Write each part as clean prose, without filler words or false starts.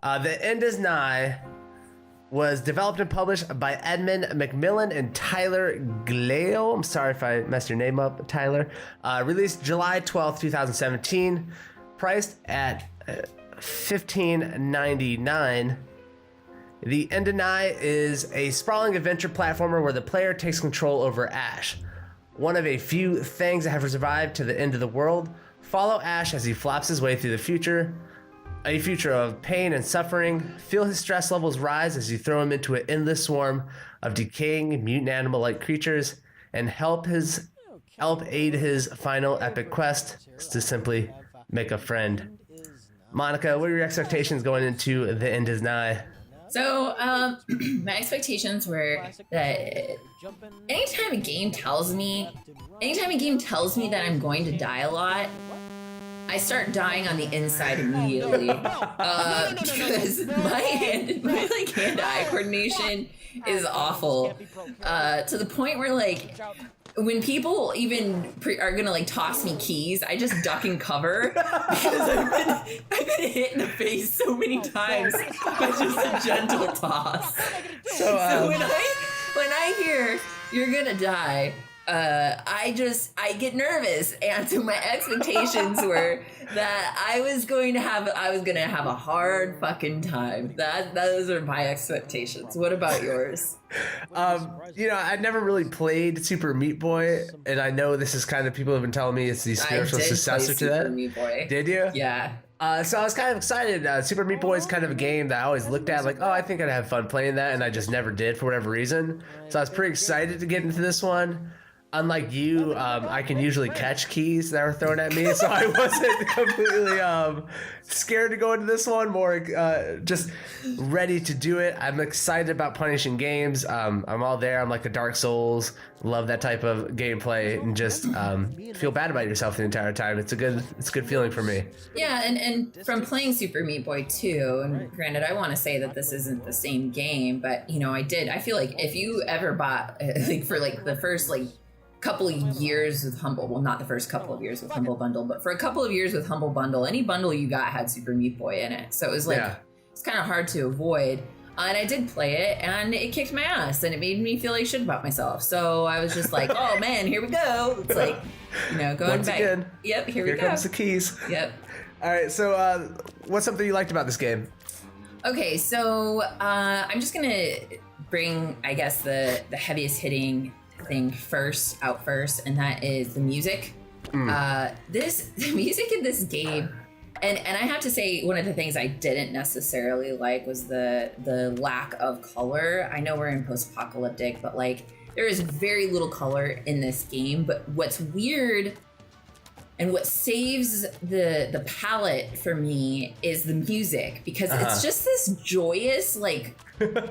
The End is Nigh was developed and published by Edmund McMillan and Tyler Gleo. I'm sorry if I messed your name up, Tyler. Released July 12th, 2017. Priced at $15.99. The End of Nigh is a sprawling adventure platformer where the player takes control over Ash, one of a few things that have survived to the end of the world. Follow Ash as he flaps his way through the future, a future of pain and suffering. Feel his stress levels rise as you throw him into an endless swarm of decaying mutant animal-like creatures, and help aid his final epic quest to simply make a friend. Monica, what are your expectations going into The End is Nigh? So, my expectations were that anytime a game tells me that I'm going to die a lot, I start dying on the inside immediately. Because my hand-eye coordination is awful. To the point where, like, when people even are gonna like toss me keys, I just duck and cover because I've been hit in the face so many times by just a gentle toss. So when I hear you're gonna die, I get nervous, and so my expectations were that I was gonna have a hard fucking time. Those are my expectations. What about yours? I'd never really played Super Meat Boy, and I know this is kind of, people have been telling me it's the spiritual successor to that. Meat Boy. Did you? Yeah. So I was kind of excited. Super Meat Boy is kind of a game that I always looked at like, oh, I think I'd have fun playing that, and I just never did for whatever reason. So I was pretty excited to get into this one. Unlike you, I can usually catch keys that are thrown at me, so I wasn't completely scared to go into this one, more just ready to do it. I'm excited about punishing games. I'm all there. I'm like a Dark Souls. Love that type of gameplay, and just feel bad about yourself the entire time. It's a good feeling for me. Yeah, and from playing Super Meat Boy 2, and granted, I want to say that this isn't the same game, but I feel like if you ever bought, I think for like the first couple of years with not the first couple of years with Humble Bundle, but for a couple of years with Humble Bundle, any bundle you got had Super Meat Boy in it. So it was it's kind of hard to avoid. And I did play it, and it kicked my ass, and it made me feel like shit about myself. So I was just like, oh man, here we go. It's like, going Once back. Again, yep, here we go. Here comes the keys. Yep. All right, so what's something you liked about this game? Okay, so I'm just going to bring, I guess, the heaviest hitting thing first, and that is the music. The music in this game, and I have to say, one of the things I didn't necessarily like was the lack of color. I know we're in post-apocalyptic, but there is very little color in this game. But what's weird and what saves the palette for me is the music, because it's just this joyous,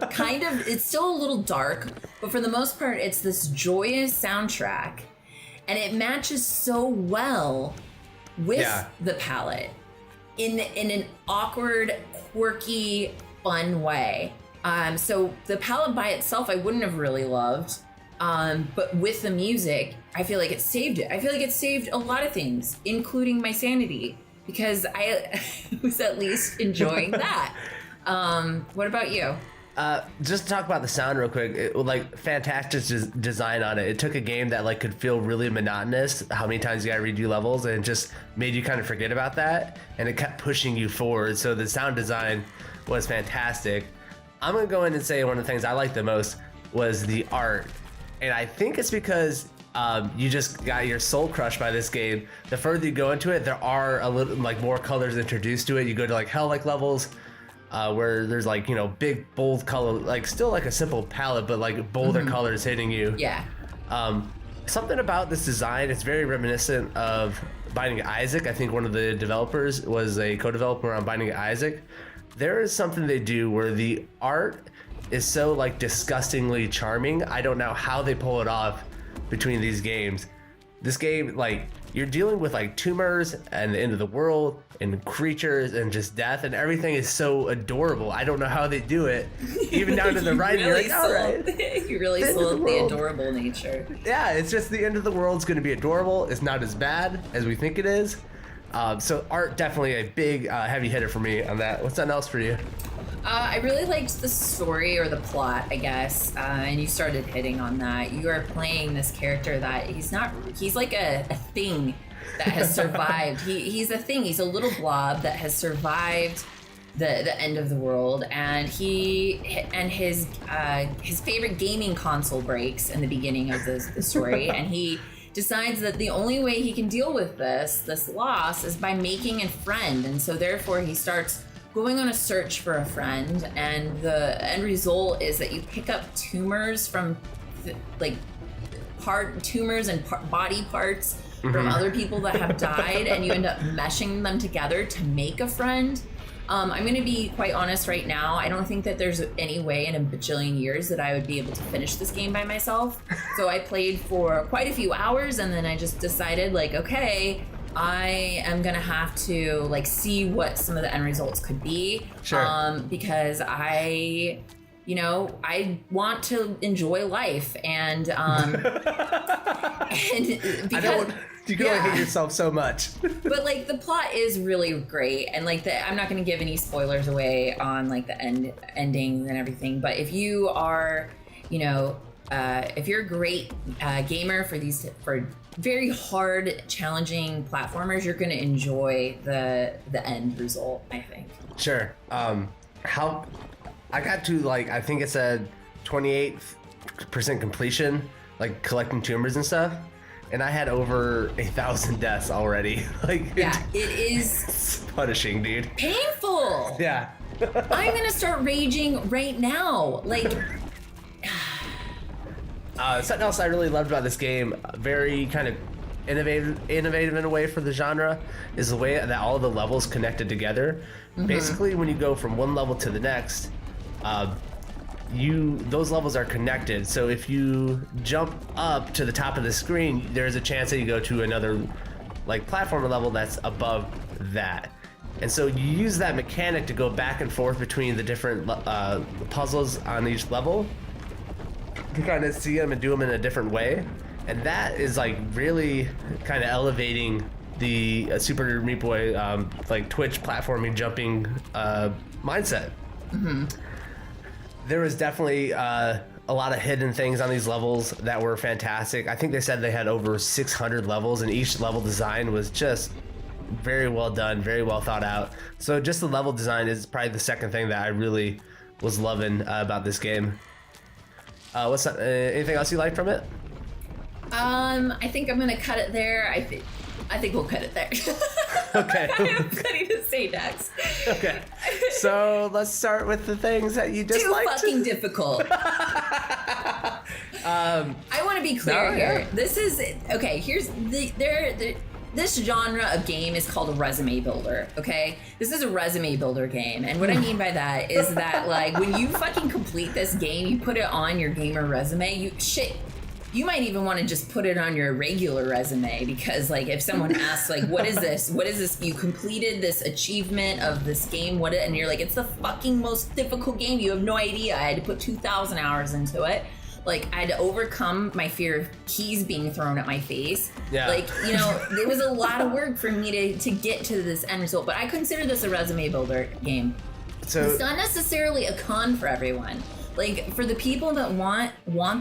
kind of, it's still a little dark, but for the most part, it's this joyous soundtrack, and it matches so well with the palette in an awkward, quirky, fun way. So the palette by itself, I wouldn't have really loved, but with the music, I feel like it saved it. I feel like it saved a lot of things, including my sanity, because I was at least enjoying that. What about you? Just to talk about the sound real quick, fantastic design on it. It took a game that could feel really monotonous, how many times you gotta redo levels, and it just made you kind of forget about that, and it kept pushing you forward. So the sound design was fantastic. I'm gonna go in and say one of the things I liked the most was the art, and I think it's because you just got your soul crushed by this game. The further you go into it, there are a little more colors introduced to it. You go to hell-like levels, where there's big bold color, still a simple palette, but bolder colors hitting you. Yeah. Something about this design, it's very reminiscent of Binding of Isaac. I think one of the developers was a co-developer on Binding of Isaac. There is something they do where the art is so disgustingly charming. I don't know how they pull it off between these games. This game, you're dealing with tumors and the end of the world and creatures and just death, and everything is so adorable. I don't know how they do it. Even down to the writing, really you're all right. You really sold the adorable nature. Yeah, it's just the end of the world's going to be adorable. It's not as bad as we think it is. So art definitely a big heavy hitter for me on that. What's something else for you? I really liked the story or the plot, I guess, and you started hitting on that. You are playing this character that he's like a thing that has survived. He's a thing. He's a little blob that has survived the end of the world, and his favorite gaming console breaks in the beginning of the story, and he decides that the only way he can deal with this loss is by making a friend, and so therefore he starts going on a search for a friend, and the end result is that you pick up tumors from tumors and body parts from other people that have died, and you end up meshing them together to make a friend. I'm going to be quite honest right now. I don't think that there's any way in a bajillion years that I would be able to finish this game by myself. So I played for quite a few hours, and then I just decided, like, okay, I am going to have to, like, see what some of the end results could be. Sure. Because I want to enjoy life, and because you can only hate yourself so much. But like the plot is really great, and like I'm not going to give any spoilers away on like the ending and everything. But if you are, if you're a great gamer for very hard, challenging platformers, you're going to enjoy the end result, I think. Sure. How I got to, like, I think it said 28% completion, like collecting tumors and stuff. And I had over 1,000 deaths already. Like, yeah, it is it's punishing, dude. Painful. Yeah. I'm gonna start raging right now. Like, something else I really loved about this game, very kind of innovative in a way for the genre, is the way that all the levels connected together. Basically, when you go from one level to the next, those levels are connected. So if you jump up to the top of the screen, there's a chance that you go to another like platformer level that's above that. And so you use that mechanic to go back and forth between the different puzzles on each level to kind of see them and do them in a different way. And that is like really kind of elevating the Super Meat Boy like Twitch platforming jumping mindset. There was definitely a lot of hidden things on these levels that were fantastic. I think they said they had over 600 levels, and each level design was just very well done, very well thought out. So just the level design is probably the second thing that I really was loving about this game. What's that, anything else you liked from it? I think I'm gonna cut it there. I think we'll cut it there. Okay. I have plenty to say next. Okay. So let's start with the things that you disliked. Too fucking difficult. I want to be clear here. This is okay. Here's this genre of game is called a resume builder. Okay, this is a resume builder game, and what I mean by that is that like when you fucking complete this game, you put it on your gamer resume. You might even want to just put it on your regular resume, because like if someone asks like, what is this? You completed this achievement of this game. And you're like, it's the fucking most difficult game. You have no idea. I had to put 2,000 hours into it. Like I had to overcome my fear of keys being thrown at my face. Yeah. Like, it was a lot of work for me to get to this end result, but I consider this a resume builder game. So it's not necessarily a con for everyone. Like for the people that want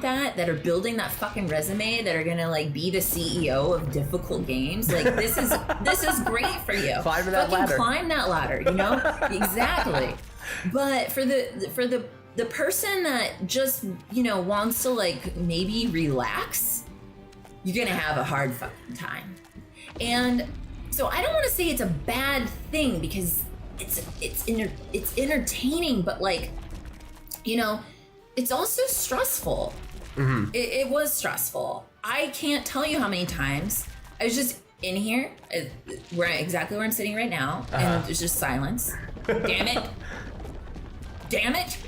that are building that fucking resume, that are gonna like be the CEO of difficult games, like this is great for you. Climb that ladder. Climb that ladder, Exactly. But for the person that just wants to like maybe relax, you're gonna have a hard fucking time. And so I don't want to say it's a bad thing, because it's entertaining, but like, it's also stressful. It was stressful. I can't tell you how many times I was just in here, exactly where I'm sitting right now, and there's just silence. Damn it. Damn it.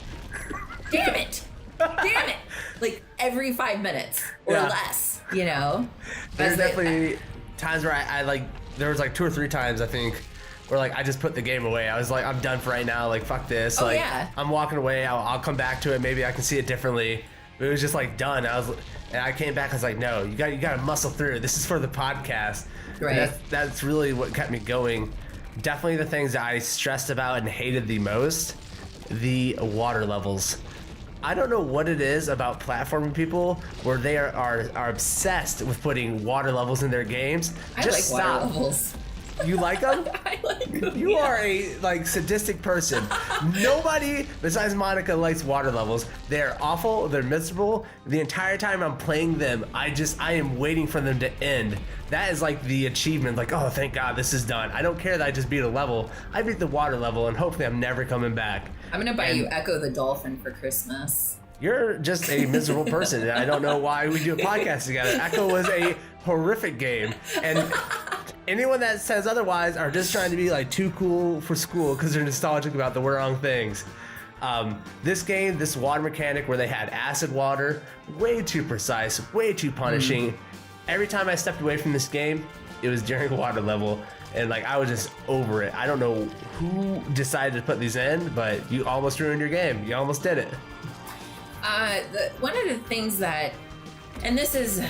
Damn it. Damn it. Like every 5 minutes or less, There's definitely times where I like, there was like 2 or 3 times I think where like I just put the game away. I was like, I'm done for right now. Like fuck this. I'm walking away. I'll come back to it. Maybe I can see it differently. But it was just like done. And I came back, I was like, no, you got to muscle through. This is for the podcast. Right. And that's really what kept me going. Definitely the things that I stressed about and hated the most, the water levels. I don't know what it is about platforming people where they are obsessed with putting water levels in their games. I Just like stop. water levels. You like them? I like them. You are a sadistic person. Nobody besides Monica likes water levels. They're awful. They're miserable. The entire time I'm playing them, I am waiting for them to end. That is like the achievement. Like, oh, thank God this is done. I don't care that I just beat a level. I beat the water level, and hopefully I'm never coming back. I'm gonna buy you Echo the Dolphin for Christmas. You're just a miserable person, and I don't know why we do a podcast together. Echo was a horrific game, and anyone that says otherwise are just trying to be like too cool for school because they're nostalgic about the wrong things. This game, this water mechanic where they had acid water, way too precise, way too punishing. Every time I stepped away from this game, it was during water level, and like I was just over it. I don't know who decided to put these in, but you almost ruined your game. You almost did it. One of the things that, and this is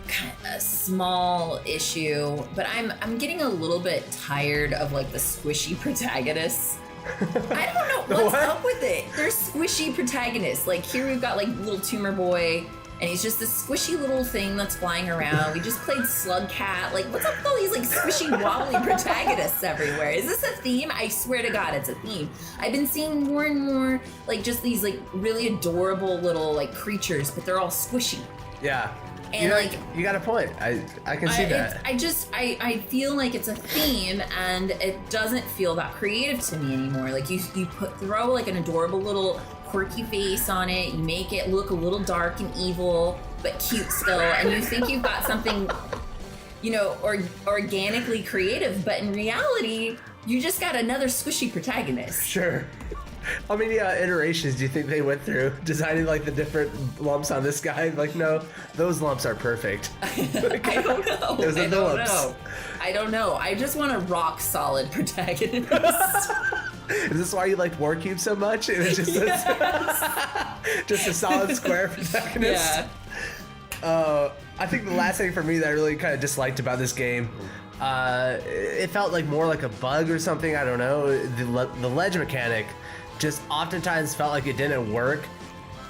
kind of a small issue, but I'm getting a little bit tired of like the squishy protagonists. I don't know what's up with it. They're squishy protagonists. Like here we've got like little tumor boy, and he's just this squishy little thing that's flying around. We just played Slug Cat. Like, what's up with all these like squishy wobbly protagonists everywhere? Is this a theme? I swear to God, it's a theme. I've been seeing more and more like just these like really adorable little like creatures, but they're all squishy. Yeah. And like you got a point. I can see that. I feel like it's a theme, and it doesn't feel that creative to me anymore. Like you throw like an adorable little quirky face on it, you make it look a little dark and evil but cute still, and you think you've got something, you know, organically creative, but in reality you just got another squishy protagonist. Sure. How many iterations do you think they went through designing like the different lumps on this guy? Like, no, those lumps are perfect. I don't know. Those are the lumps. I don't know. I just want a rock solid protagonist. Is this why you liked Warcube so much? It was just just a solid square protagonist. Yeah. I think the last thing for me that I really kind of disliked about this game, it felt like more like a bug or something. I don't know. The ledge mechanic just oftentimes felt like it didn't work,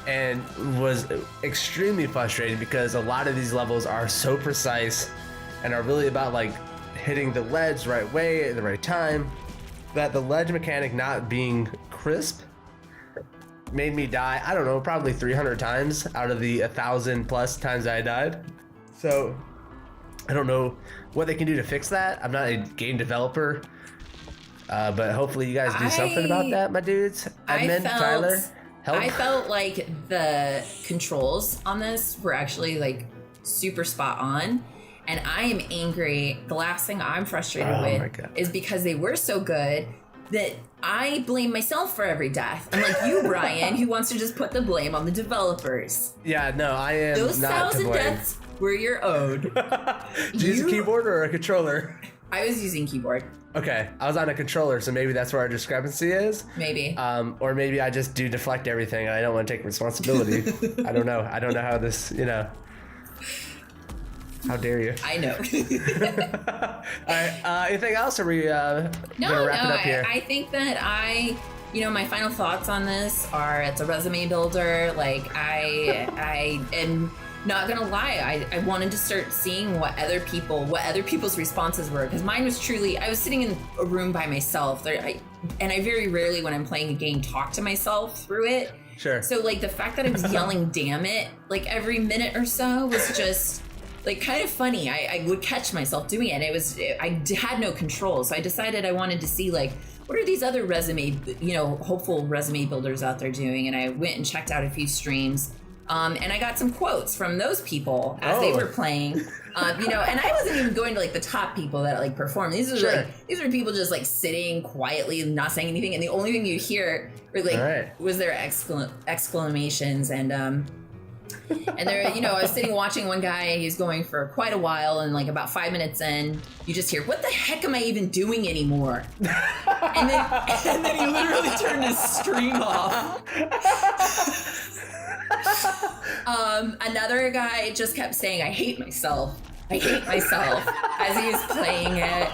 and was extremely frustrating because a lot of these levels are so precise and are really about like hitting the ledge the right way at the right time, that the ledge mechanic not being crisp made me die, I don't know, probably 300 times out of the 1,000 plus times I died. So I don't know what they can do to fix that. I'm not a game developer, but hopefully you guys do something about that, my dudes. Tyler, help. I felt like the controls on this were actually like super spot on, and I am angry. The last thing I'm frustrated with is because they were so good that I blame myself for every death. I'm like you, Brian, who wants to just put the blame on the developers. Yeah, no, I am Those not to 1,000 blame. Deaths were your own. Did you use a keyboard or a controller? I was using keyboard. Okay, I was on a controller, so maybe that's where our discrepancy is. Maybe. Or maybe I just do deflect everything and I don't want to take responsibility. I don't know. I don't know how this, How dare you? I know. All right, anything else? Or are we gonna wrap it up here? I think that my final thoughts on this are it's a resume builder. Like I am not gonna lie, I wanted to start seeing what other people's responses were, because mine was truly, I was sitting in a room by myself, and I very rarely when I'm playing a game talk to myself through it. Sure. So like the fact that I was yelling "damn it" like every minute or so was just like kind of funny. I would catch myself doing it. I had no control, so I decided I wanted to see like what are these other hopeful resume builders out there doing, and I went and checked out a few streams. And I got some quotes from those people as they were playing, and I wasn't even going to like the top people that like perform. These were people just like sitting quietly and not saying anything, and the only thing you hear were like was their exclamations and there, I was sitting watching one guy. He's going for quite a while, and like about 5 minutes in, you just hear, "What the heck am I even doing anymore?" and then he literally turned his stream off. Another guy just kept saying, I hate myself as he was playing it.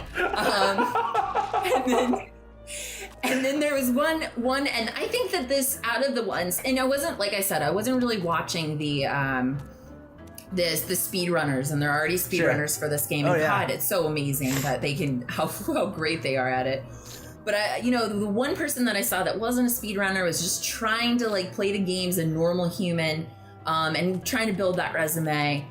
And then there was one, and I think that this, out of the ones, and I wasn't, like I said, I wasn't really watching the speedrunners, and there are already speedrunners for this game. And God, it's so amazing that they can, how great they are at it. But the one person that I saw that wasn't a speedrunner was just trying to like play the game as a normal human, and trying to build that resume.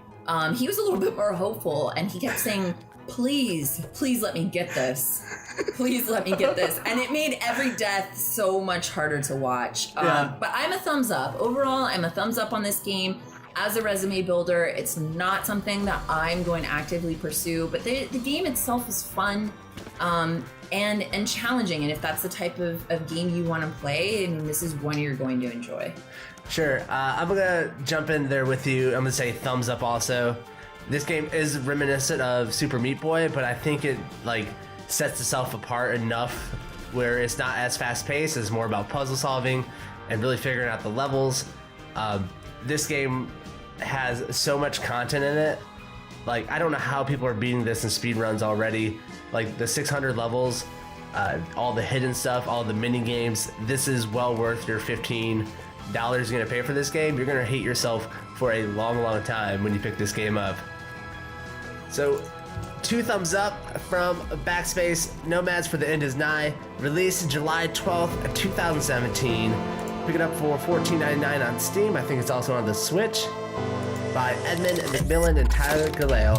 He was a little bit more hopeful, and he kept saying, please let me get this. Please let me get this. And it made every death so much harder to watch. But I'm a thumbs up. Overall, I'm a thumbs up on this game. As a resume builder, it's not something that I'm going to actively pursue, but the game itself is fun and challenging. And if that's the type of game you want to play, I mean, this is one you're going to enjoy. Sure. I'm going to jump in there with you. I'm going to say thumbs up also. This game is reminiscent of Super Meat Boy, but I think it like sets itself apart enough where it's not as fast paced. It's more about puzzle solving and really figuring out the levels. This game has so much content in it. Like, I don't know how people are beating this in speedruns already. Like the 600 levels, all the hidden stuff, all the mini games. This is well worth your $15 you're gonna pay for this game. You're gonna hate yourself for a long time when you pick this game up. So 2 thumbs up from Backspace Nomads for The End Is Nigh, released July 12th, 2017. Pick it up for $14.99 on Steam. I think it's also on the Switch, by Edmund McMillan and Tyler Galeo.